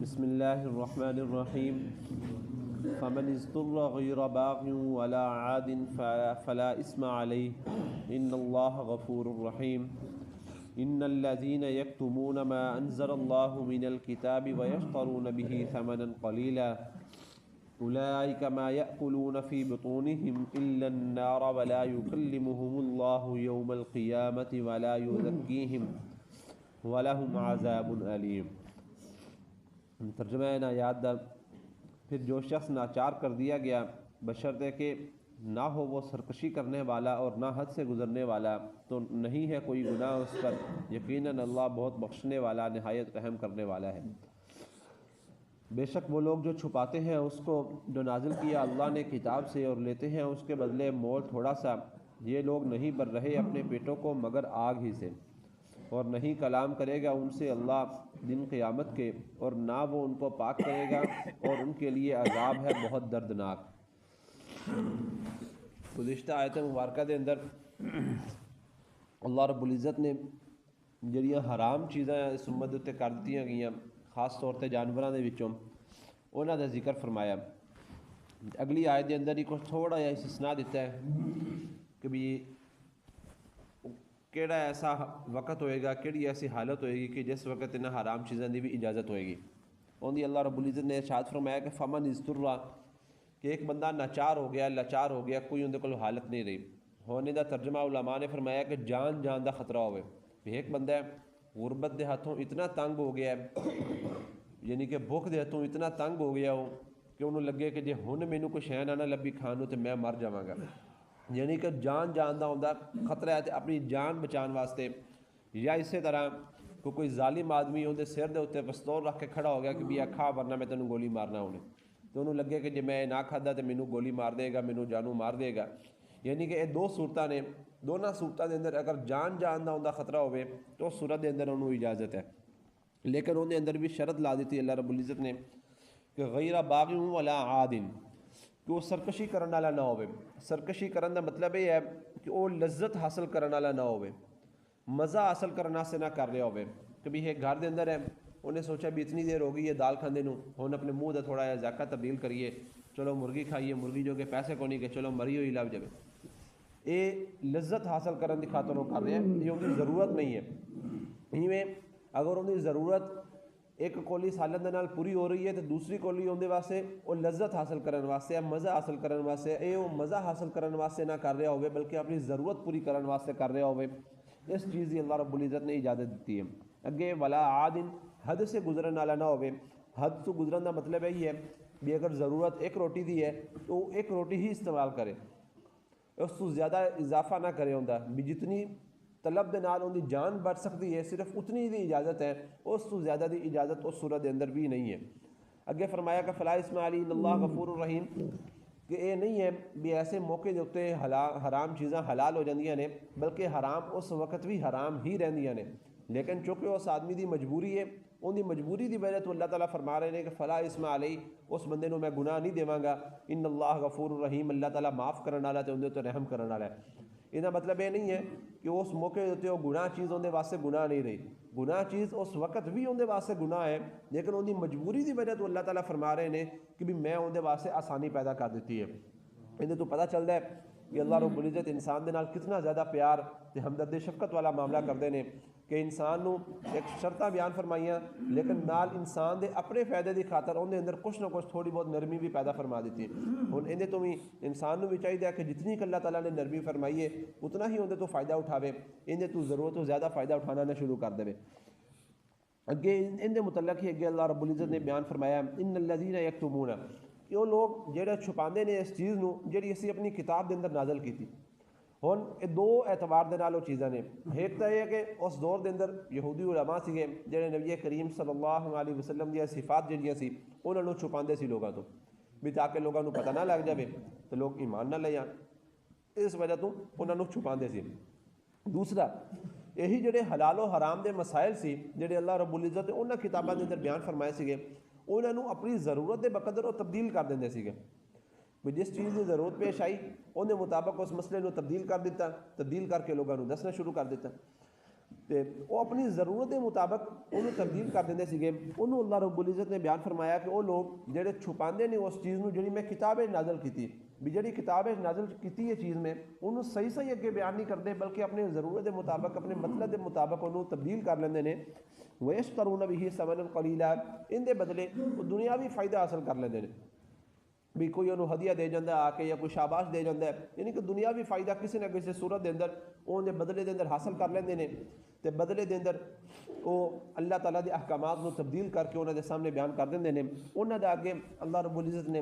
बिस्मिल्लाहिर्रहमानिर्रहीम फ़मन इज़्तुर्रा ग़ैरा बाग़िन वला आदिन फ़ला इस्मा अलैहि इन्नल्लाह गफ़ूरुर रहीम। इन्नल्लज़ीना यक्तुमूना मा अंज़लल्लाहु मिनल किताबि व यश्तरूना बिही समनन क़लीला उलाइका मा यअकुलूना फ़ी बुतूनिहिम इल्लन नार वला युकल्लिमुहुमुल्लाहु यौमल क़ियामति वला युज़क्कीहिम वलहुम अज़ाबुन अलीम। तर्जुमा नायात दा फिर जो शख्स नाचार कर दिया गया बशर्ते कि ना हो वो सरकशी करने वाला और ना हद से गुज़रने वाला, तो नहीं है कोई गुनाह उस पर, यकीनन अल्लाह बहुत बख्शने वाला नहायत रहम करने वाला है। बेशक वो लोग जो छुपाते हैं उसको जो नाजिल किया अल्लाह ने किताब से और लेते हैं उसके बदले मोल थोड़ा सा, ये लोग नहीं बर रहे अपने पेटों को मगर आग ही से, और नहीं कलाम करेगा उनसे अल्लाह दिन क़यामत के, और ना वो उनको पाक करेगा और उनके लिए अज़ाब है बहुत दर्दनाक। गुज़िश्ता आयत मुबारका के अंदर अल्लाह रब्बुल इज़्ज़त ने ਜਿਹੜੀਆਂ हराम चीज़ां इस उम्मत उत्ते कर दित्तियां गईयां, खास तौर पर जानवरों के विचों, उन्हां दा जिक्र फरमाया। अगली आयत के अंदर ही कुछ थोड़ा जिहा इस्तिस्ना दिता है कि भी केड़ा ऐसा वक़्त होएगा, केड़ी ऐसी हालत होएगी कि जिस वक़्त इन्हां हराम चीज़ों की भी इजाज़त होएगी। उन्हें अल्लाह रब्बुल इज़्ज़त ने इरशाद फरमाया कि फ़मन इज़्तुर्रा, कि एक बंदा नाचार हो गया, लाचार हो गया, कोई उनके कोल हालत नहीं रही। होने का तर्जमा उलमा ने फरमाया कि जान जान का खतरा होवे। एक बंदा गुरबत के हाथों इतना तंग हो गया है, यानी कि भुख के हाथों इतना तंग हो गया हो कि उन्होंने लगे कि जे हुण मैनू कोई शै ना लभी खाण तो मैं मर जावांगा। यानी कि जान जान का उनका खतरा है, तो अपनी जान बचाने वास्ते, या इस तरह कोई जालिम आदमी उनके सिर के उत्ते पिस्तौल रख के खड़ा हो गया कि भी खा वरना मैं तेन गोली मारना उन्हें, तो उन्होंने लगे कि जे मैं ना खादा तो मैनू गोली मार देगा, मैनू जानू मार देगा। यानी कि ये दो सूरतां ने, दोनों सूरतों के अंदर अगर जान जान का उनका खतरा हो तो उस सूरत के अंदर उन्होंने इजाज़त है। लेकिन उन्हें अंदर भी शरत ला दी अल्लाह रब्बुल इज़्ज़त ने कि गैरा बाग़िन वला आदिन, कि वह सरकशी करने वाला ना हो। सरकशी करने का मतलब यह है कि वह लज्जत हासिल करने वाला ना हो, मज़ा हासिल करने से ना कर रहा हो। कभी एक घर के अंदर है, उन्हें सोचा भी इतनी देर हो गई है दाल खाने नूं, हुण अपने मूँह का थोड़ा जिहा ज़ायका तब्दील करिए, चलो मुर्गी खाइए, मुर्गी जो कि पैसे को नहीं कि चलो मरी हुई लभ जाए। ये लज्जत हासिल करने की खातर वो कर रहे हैं, ये उनकी ज़रूरत नहीं है। इवें अगर उनकी ज़रूरत एक कोली सालन दे नाल पूरी हो रही है तो दूसरी कोली उनके वास्ते वो लज्जत हासिल करने वास्ते, मज़ा हासिल करने वास्ते, ये वो मज़ा हासिल करने वास्ते ना कर रहा हो, बल्कि अपनी ज़रूरत पूरी करने वास्ते कर रहा हो। इस चीज़ की अल्लाह रब्बुल इज़्ज़त ने इजाज़त दी है। अगे वला आदिन, हद से गुजरन वाला ना हो। हद से गुजरन का मतलब यही है भी अगर ज़रूरत एक रोटी की है तो एक रोटी ही इस्तेमाल करे, उस तो ज़्यादा इजाफा ना करे होंदा भी जितनी तलब के नाल उनकी जान बच सकती है सिर्फ उतनी ही इजाज़त है, उस तो ज़्यादा की इजाज़त उस सूरत के अंदर भी नहीं है। अगे फरमाया कि फ़ला इस्मा अली इन्नल्लाह गफूरुर रहीम, कि ये नहीं है भी ऐसे मौके के उत्ते हराम चीज़ां हलाल हो जांदियां ने, बल्कि हराम उस वक्त भी हराम ही रहिंदियां ने। लेकिन चूँकि उस आदमी की मजबूरी है, उनकी मजबूरी की वजह तो अल्लाह ताला फरमा रहे हैं कि फ़ला इस्मा अलैहि, उस बंदे को मैं गुनाह नहीं देवांगा। इन्नल्लाह गफूरुर रहीम, अल्लाह ताला माफ़ करने वाला तो उनके उत्ते रहम करने वाला है। इसका मतलब ये नहीं है कि उस मौके उत्ते वो गुनाह चीज़ उनके वास्ते गुनाह नहीं रही। गुनाह चीज़ उस वक्त भी उनके वास्ते गुनाह है, लेकिन उनकी मजबूरी की वजह तो अल्लाह ताला फरमा रहे हैं कि भी मैं उनके वास्ते आसानी पैदा कर दी है। इन्हें तो पता चलता है कि अल्लाह रब्बुल इज़्ज़त इंसान के नाल कितना ज़्यादा प्यार ते हमदर्दी शफकत वाला मामला करते हैं कि इंसान नूं एक शर्तां बयान फरमाइयां, लेकिन नाल इंसान के अपने फायदे की खातर उनके अंदर कुछ ना कुछ थोड़ी बहुत नरमी भी पैदा फरमा दी है। हुण इहदे तो भी इंसान भी चाहिए कि जितनी अल्लाह ताला ने नरमी फरमाई है उतना ही उनके तो फ़ायदा उठावे, इहदे तो ज़रूरत तो ज़्यादा फ़ायदा उठाना ना शुरू कर दे। अगे इनके मुतलक ही अगे अल्लाह रब्बुल इज़्ज़त ने बयान फरमाया इन्नल्लज़ीना यक्तुमूना, कि वो लोग जो छुपाते हैं इस चीज़ को जी असी अपनी किताब के अंदर नाजल की। हुण ये दो एतबार के नाल चीज़ां ने, एक तो यह है कि उस दौर के अंदर यहूदी उलमा सीगे जिहड़े नबी करीम सल्लल्लाहु अलैहि वसल्लम दी सिफात जिहड़ियां सी उन्होंने छुपाते सी लोगों तो, भी ताकि लोगों को पता ना लग जाए तो लोग ईमान ना ले आन, इस वजह तो उन्होंने छुपाते सी। दूसरा यही जोड़े हलालो हराम के मसाइल से जोड़े अल्लाह रब्बुल इज़्ज़त ने उन्होंने किताबों के अंदर बयान फरमाए थे, उन्होंने अपनी ज़रूरत के बकदर वो तब्दील कर देंगे थे। भी जिस चीज़ की ज़रूरत पेश आई उन्हें मुताबिक उस मसले को तब्दील कर दिता, तब्दील करके लोगों को दसना शुरू कर दिता। तो वो अपनी ज़रूरत के मुताबिक उन्होंने तब्दील कर देंगे सीगे। उन्होंने अल्लाह रब्बुल इज़्ज़त ने बयान फरमाया कि वो लोग जेडे छुपाते हैं उस चीज़ में जी मैं किताब नाजल की भी जी किताब नाजल की है चीज़ में उन्होंने सही सही अगे बयान नहीं करते बल्कि अपनी ज़रूरत के मुताबिक अपने मतलब के मुताबिक उन्होंने तब्दील कर लेंगे ने। वेश करूँ भी समन कलीला इनके बदले वो दुनियावी फ़ायदा हासिल कर लेंगे भी कोई उन्होंने हदिया दे जाता आके या कोई शाबाश दे जाता है यानी कि दुनियावी फ़ायदा किसी न किसी सूरत के अंदर उन्हें बदले के अंदर हासिल कर लेंगे ने। तो बदले के अंदर वो अल्लाह ताला के अहकामात को तब्दील करके उन्होंने सामने बयान कर देंगे ने। उन्होंने अगे अल्लाह रब्बुल इज़्ज़त ने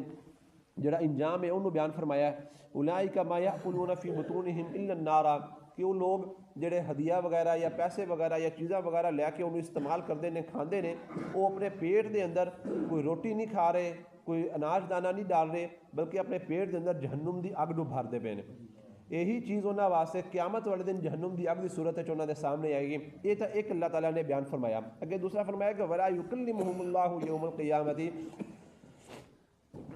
जोड़ा इंजाम है उन्होंने बयान फरमाया उलाइका मा याकुलूना फी बुतूनिहिम इल्ला नारा कि वो लोग जोड़े हदिया वगैरह या पैसे वगैरह या चीज़ा वगैरह लैके उन्हें इस्तेमाल करते हैं खाते हैं वो अपने पेट के अंदर कोई रोटी नहीं खा रहे कोई अनाज दाना नहीं डाल रहे बल्कि अपने पेट के अंदर जहन्नुम की अग नूं भरते पे ने। यही चीज़ उन्होंने वास्ते क़यामत वाले दिन जहन्नुम की अग की सूरत उन्होंने सामने आएगी। ये तो एक अल्लाह ताला ने बयान फरमाया। अगे दूसरा फरमाया कि वला युकल्लिमुहुमुल्लाहु यौमल क़ियामती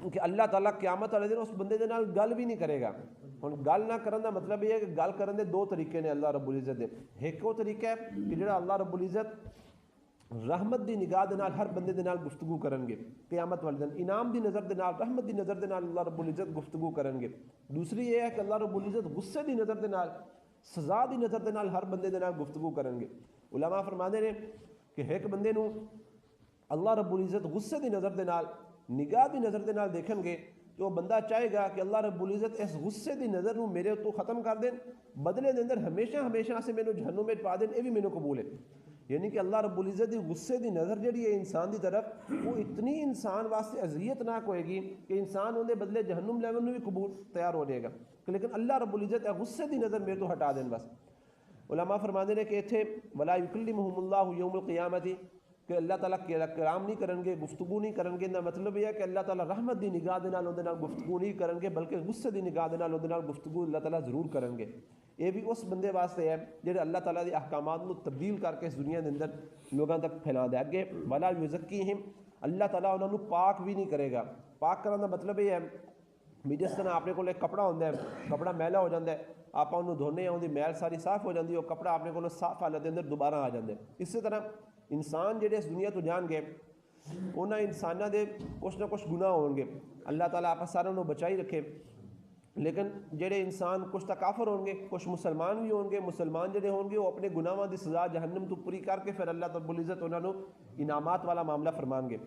कि अल्लाह ताला क़यामत वाले दिन उस बंदे के नाल गल भी नहीं करेगा। हुण गल ना करन दा मतलब यह है कि गल करन दे दो तरीके ने अल्लाह रब्बुल इज़्ज़त दे। एक वो तरीका है कि जिहड़ा अल्लाह रब्बुल इज़्ज़त रहमत की निगाह के नाल हर बंदे के नाल गुफ्तगू करनगे क़यामत वाले दिन इनाम की नज़र के नाल रहमत की नज़र के नाल अल्लाह रब्बुल इज़्ज़त गुफ्तगू करनगे। दूसरी ये है कि अल्लाह रब्बुल इज़्ज़त गुस्से की नज़र के नाल सज़ा की नज़र के नाल हर बंदे के नाल गुफ्तगू करनगे। उलमा फरमाते हैं कि एक बंदे नूं अल्लाह रब्बुल इज़्ज़त गुस्से की नज़र के नाल निगाह की नज़र के नाल देखेंगे तो बंदा चाहेगा कि अल्लाह रब्बुल इज़्ज़त इस गुस्से की नज़र नूं मेरे तो ख़त्म कर देन बदले के अंदर हमेशा हमेशा से मैनू जहन्नुम में पा देन ये भी मैनू कबूल है। यानी कि अल्लाह रब्बुल इज़्ज़त की गुस्से की नज़र जी है इंसान की तरफ वो इतनी इंसान वास्ते अजियतनाक होएगी कि इंसान उन्हें बदले जहन्नुम लैवन भी कबूल तैयार हो जाएगा। लेकिन अल्लाह रब्बुल इज़्ज़त गुस्से की नज़र मेरे तो हटा देन बस। उलमा फरमाते हैं कि इत्थे वला युकल्लिमुहुमुल्लाहु यौमल क़ियामती कि अल्लाह ताला कलाम नहीं करेंगे गुफ्तगू नहीं करेंगे ना मतलब यह है कि अल्लाह ताला रहमत की निगाह के नाल उहदे नाल गुफ्तगू नहीं करेंगे बल्कि गुस्से की निगाह के नाल उहदे नाल गुफ्तगू अल्लाह ताला जरूर करेंगे। ये भी उस बंदे वास्ते है जो अल्लाह ताला के अहकामात को तब्दील करके इस दुनिया के अंदर लोगों तक फैला दे। अगे वला युज़क्कीहिम अल्लाह ताला उन्होंने पाक भी नहीं करेगा। पाक करने का मतलब ये है भी जिस तरह अपने को एक कपड़ा होंदा है कपड़ा मैला हो जाता है आप उन्होंने धोने उनकी मैल सारी साफ हो जाती है वो कपड़ा अपने को साफ हालत के अंदर दोबारा आ जाता है। इस तरह इंसान जेडे इस दुनिया तो जान गए उन्होंने इंसानों के कुछ ना कुछ गुनाह होंगे अल्लाह ताला आप सारों बचाई रखे। लेकिन जेडे इंसान कुछ तो काफर होंगे कुछ मुसलमान भी होंगे मुसलमान जेडे होंगे वो अपने गुनाहों की सज़ा जहन्नम तो पूरी करके फिर अल्लाह रब्बुल इज़्ज़त उन्होंने इनामात वाला मामला फरमाएंगे।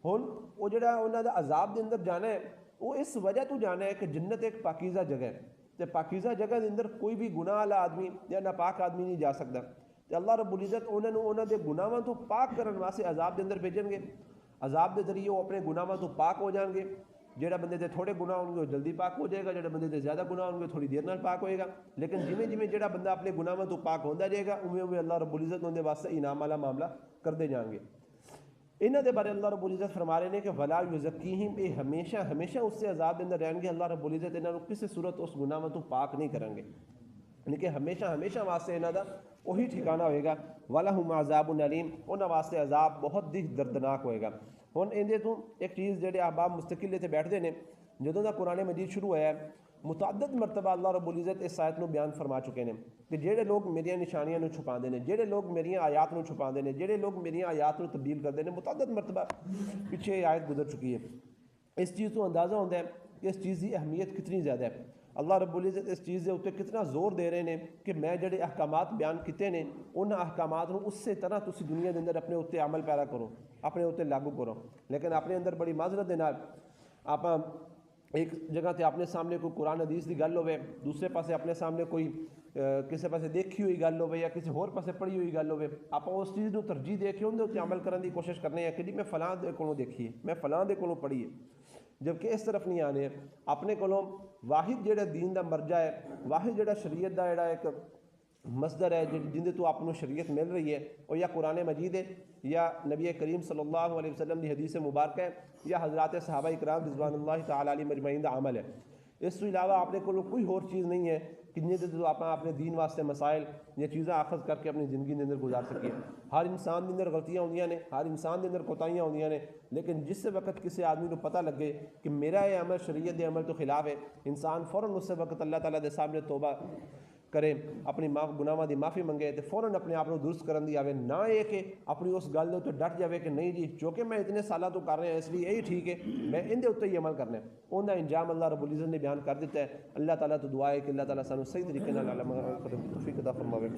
हुण वो जो उन्होंने अजाब के अंदर जाना है वो इस वजह तो जाना है कि जन्नत एक पाकीज़ा जगह है तो पाकीज़ा जगह के अंदर कोई भी गुनाह वाला आदमी या नापाक आदमी नहीं जा सकता। तो अल्लाह रब्बुल इज़्ज़त उन्होंने गुनाहों तो पाक करने वास्ते अजाब के अंदर भेजेंगे। अजाब के जरिए वो अपने गुनाहों तो पाक हो जाएंगे। जोड़ा बंदे के थोड़े गुनाह होंगे वो जल्दी पाक हो जाएगा जोड़ा बंदे के ज़्यादा गुनाह होंगे थोड़ी देर नाल पाक होएगा। लेकिन जिमें जिमें जोड़ा बंदा अपने गुनाहों तो पाक होता जाएगा उमें उमें अल्लाह रब्बुल इज़्ज़त उनके वास्ते इनाम वाला मामला करते जाएंगे। इन्हों के बारे अल्लाह रब्बुल इज़्ज़त फरमा रहे हैं कि वला युज़क्कीहिम ये हमेशा हमेशा उससे अजाब के अंदर रहेंगे। अल्लाह रब्बुल इज़्ज़त इन्होंने किसी सूरत उस गुनाह तो पाक नहीं करेंगे यानी कि हमेशा हमेशा वास्ते इन्हों का वही ठिकाना होएगा। वलहुम अज़ाबुन अलीम उन्होंने वास्ते अजाब बहुत ही दर्दनाक होएगा। हुण इहदे तो एक चीज़ जो अहबाब मुस्तकिल इत्थे बैठते हैं जदों दा कुरान मजीद शुरू होया मुतअद्दिद मरतबा अल्लाह रब्बुल इज़्ज़त इस आयत को बयान फरमा चुके हैं कि जेडे लोग मेरिया निशानियां को छुपाते हैं जेडे लोग मेरिया आयात को छुपाते हैं जेडे लोग मेरिया आयात को तब्दील करते हैं मुतअद्दिद मरतबा पिछे आयत गुजर चुकी है। इस चीज़ को अंदाज़ा होता है कि इस चीज़ की अहमियत कितनी ज़्यादा है। अल्लाह रब्बुल इज़्ज़त इस चीज़ के उत्ते कितना जोर दे रहे हैं कि मैं जोड़े अहकामात बयान किए हैं उन्होंने अहकामात को उस तरह तुम दुनिया के अंदर अपने उत्ते अमल पैरा करो अपने उत्ते लागू करो। लेकिन अपने अंदर बड़ी माजरत के नाल आप एक जगह तो अपने सामने कोई कुरान हदीस की गल हो दूसरे पासे अपने सामने कोई किसी पासे देखी हुई गल हो या किसी होर पासे पढ़ी हुई गल हो आप उस चीज़ को तरजीह दे के उनके उत्ते अमल करने की कोशिश करने हैं कि मैं फलां दे कोलों देखी है मैं फलां दे कोलों पढ़ी है जबकि इस तरफ नहीं आने अपने कोलों वाहिद जिहड़ा दीन का मर्जा है वाहिद जिहड़ा शरीयत का जिहड़ा एक मसदर है जिंदे तो आपको शरीयत मिल रही है और या कुरान मजीद है या नबी करीम सल्लल्लाहु अलैहि वसल्लम की हदीस मुबारक है या हज़रात सहाबा इकराम रिज़वानुल्लाहि तआला अलैहिम अजमईन का अमल है। इस तो इलावा अपने को कोई होर चीज़ नहीं है कि जिंदे तो आप अपने दीन वास्ते मसाइल या चीज़ें आखज़ करके अपनी ज़िंदगी के अंदर गुजार सकिए। हर इंसान के अंदर गलतियाँ होंदियां ने हर इंसान के अंदर कोताहियाँ होंदियां ने लेकिन जिस वक्त किसी आदमी को पता लगे कि मेरा ये अमल शरीयत के अमल तो खिलाफ है इंसान फ़ौरन उस वक्त अल्लाह ताला के सामने तौबा करे, अपनी गुनाहां की माफ़ी मंगे तो फौरन अपने आप को दुरुस्त करन दी आवे, ना ये कि अपनी उस गल दे उत्ते डट जाए कि नहीं जी चूँकि मैं इतने सालों तो कर रहा इसलिए यही ठीक है, मैं इनके उत्ते ही अमल करना है। उनका इंजाम अल्लाह रब्बुल इज़्ज़त ने बयान कर दिता है। अल्लाह ताला तो दुआ है कि अल्लाह ताला सानू सही तरीके नाल तौफीक अता फरमावे।